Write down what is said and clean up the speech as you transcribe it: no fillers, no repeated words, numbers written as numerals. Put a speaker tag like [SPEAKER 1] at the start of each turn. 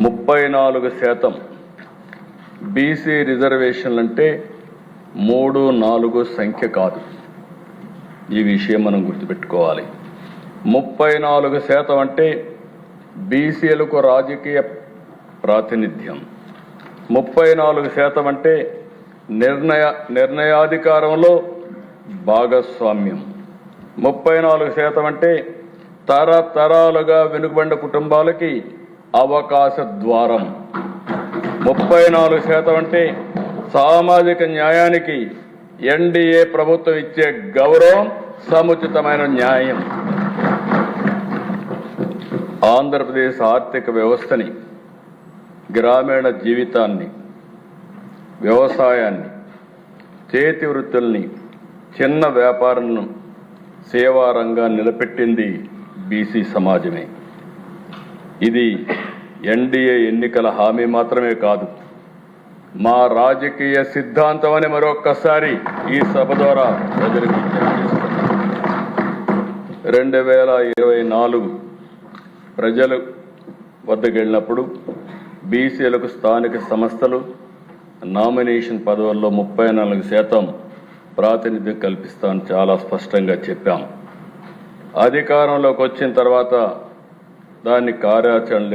[SPEAKER 1] 34% BC రిజర్వేషన్లు అంటే 3-4 సంఖ్య కాదు. ఈ విషయం మనం గుర్తుపెట్టుకోవాలి. 34% అంటే బీసీలకు రాజకీయ ప్రాతినిధ్యం. 34% అంటే నిర్ణయాధికారంలో భాగస్వామ్యం. 34% అంటే తరతరాలుగా వెనుకబడిన కుటుంబాలకి అవకాశ ద్వారం. 34% అంటే సామాజిక న్యాయానికి ఎన్డీఏ ప్రభుత్వం ఇచ్చే గౌరవం, సముచితమైన న్యాయం. ఆంధ్రప్రదేశ్ ఆర్థిక వ్యవస్థని, గ్రామీణ జీవితాన్ని, వ్యవసాయాన్ని, చేతి వృత్తుల్ని, చిన్న వ్యాపారాలను, సేవా రంగాన్ని నిలబెట్టింది బీసీ సమాజమే. ఇది ఎన్డీఏ ఎన్నికల హామీ మాత్రమే కాదు, మా రాజకీయ సిద్ధాంతం అని మరొక్కసారి ఈ సభ ద్వారా ప్రజలకు తెలియజేస్తున్నాను. 2024 ప్రజలు వద్దకు వెళ్ళినప్పుడు బీసీలకు స్థానిక సంస్థలు నామినేషన్ పదవుల్లో 34% ప్రాతినిధ్యం కల్పిస్తామని చాలా స్పష్టంగా చెప్పాం. అధికారంలోకి వచ్చిన తర్వాత దాన్ని కార్యాచరణ